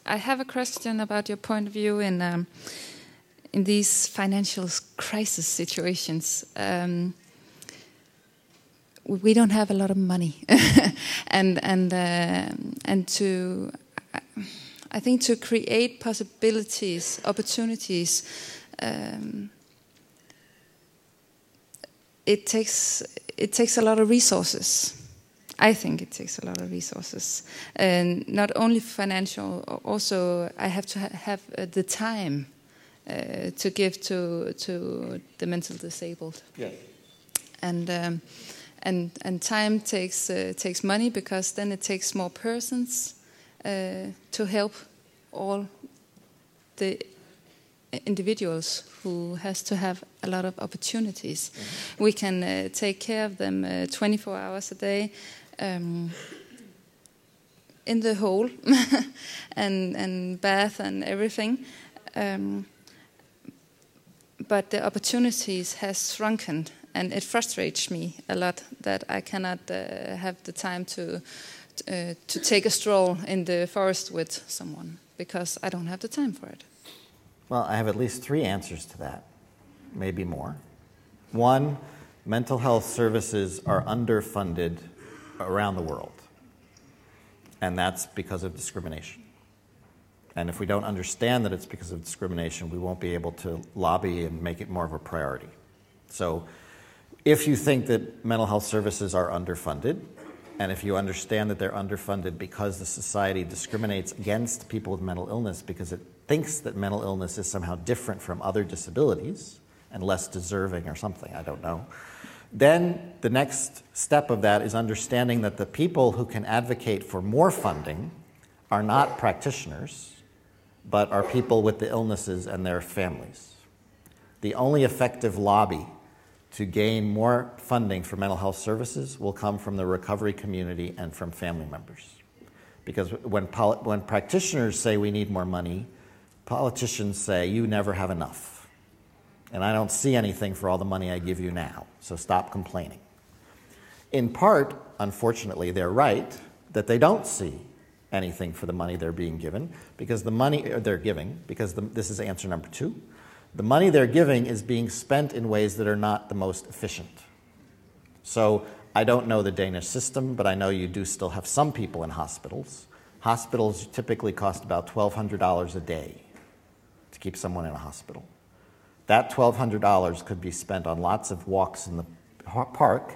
I have a question about your point of view in these financial crisis situations. We don't have a lot of money, and to I think to create possibilities, opportunities. It takes a lot of resources. I think it takes a lot of resources, and not only financial. Also, I have to have the time to give to the mentally disabled. Yes. And time takes money, because then it takes more persons to help all the individuals who has to have a lot of opportunities. Mm-hmm. We can take care of them 24 hours a day in the hole and bath and everything. But the opportunities has shrunken, and it frustrates me a lot that I cannot have the time to take a stroll in the forest with someone, because I don't have the time for it. Well, I have at least 3 answers to that, maybe more. 1, mental health services are underfunded around the world, and that's because of discrimination. And if we don't understand that it's because of discrimination, we won't be able to lobby and make it more of a priority. So if you think that mental health services are underfunded, and if you understand that they're underfunded because the society discriminates against people with mental illness because it thinks that mental illness is somehow different from other disabilities and less deserving or something, I don't know, then the next step of that is understanding that the people who can advocate for more funding are not practitioners, but are people with the illnesses and their families. The only effective lobby to gain more funding for mental health services will come from the recovery community and from family members. Because when practitioners say we need more money, politicians say you never have enough. And I don't see anything for all the money I give you now, so stop complaining. In part, unfortunately, they're right that they don't see anything for the money they're being given, because the money they're giving, because this is answer number 2, the money they're giving is being spent in ways that are not the most efficient. So I don't know the Danish system, but I know you do still have some people in hospitals. Hospitals typically cost about $1,200 a day to keep someone in a hospital. That $1,200 could be spent on lots of walks in the park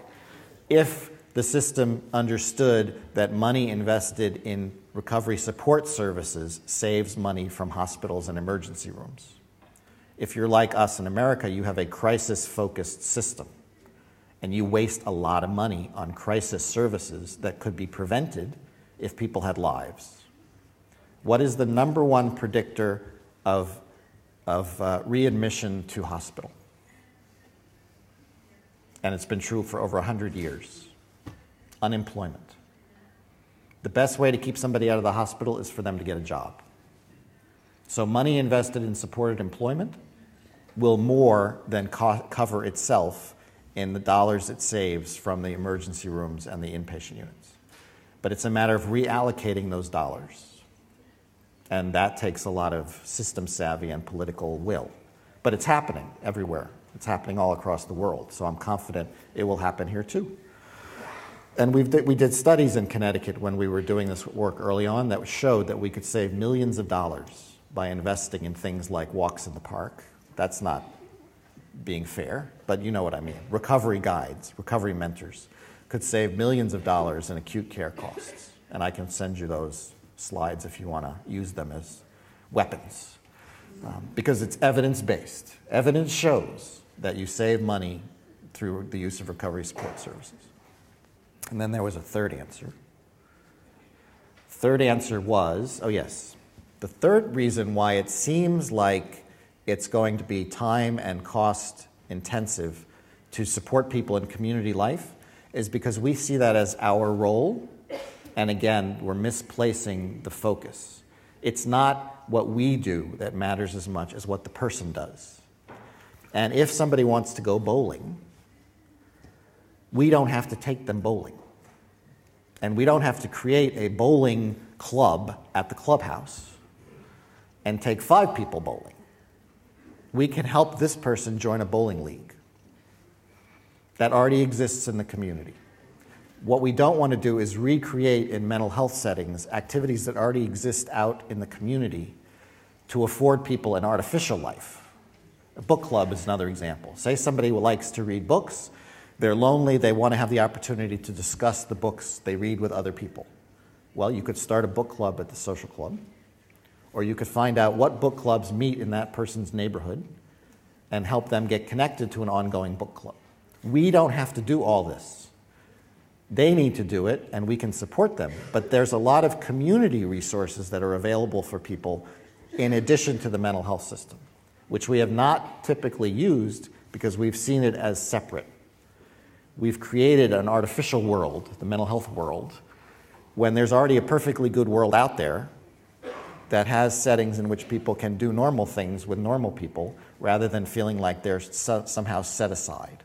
if the system understood that money invested in recovery support services saves money from hospitals and emergency rooms. If you're like us in America, you have a crisis-focused system, and you waste a lot of money on crisis services that could be prevented if people had lives. What is the number one predictor of readmission to hospital? And it's been true for over 100 years. Unemployment. The best way to keep somebody out of the hospital is for them to get a job. So money invested in supported employment will more than cover itself in the dollars it saves from the emergency rooms and the inpatient units. But it's a matter of reallocating those dollars. And that takes a lot of system savvy and political will. But it's happening everywhere. It's happening all across the world. So I'm confident it will happen here too. And we did studies in Connecticut when we were doing this work early on that showed that we could save millions of dollars by investing in things like walks in the park. That's not being fair, but you know what I mean. Recovery guides, recovery mentors could save millions of dollars in acute care costs. And I can send you those slides if you want to use them as weapons. Because it's evidence-based. Evidence shows that you save money through the use of recovery support services. And then there was a third answer. Third answer was, the third reason why it seems like it's going to be time and cost intensive to support people in community life is because we see that as our role, and again, we're misplacing the focus. It's not what we do that matters as much as what the person does. And if somebody wants to go bowling, we don't have to take them bowling. And we don't have to create a bowling club at the clubhouse. and take 5 people bowling. We can help this person join a bowling league that already exists in the community. What we don't want to do is recreate in mental health settings activities that already exist out in the community to afford people an artificial life. A book club is another example. Say somebody likes to read books, they're lonely, they want to have the opportunity to discuss the books they read with other people. Well, you could start a book club at the social club, or you could find out what book clubs meet in that person's neighborhood and help them get connected to an ongoing book club. We don't have to do all this. They need to do it, and we can support them. But there's a lot of community resources that are available for people in addition to the mental health system, which we have not typically used because we've seen it as separate. We've created an artificial world, the mental health world, when there's already a perfectly good world out there that has settings in which people can do normal things with normal people rather than feeling like they're somehow set aside.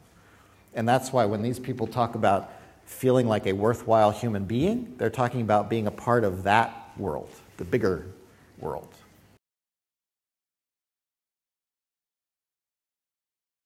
And that's why when these people talk about feeling like a worthwhile human being, they're talking about being a part of that world, the bigger world.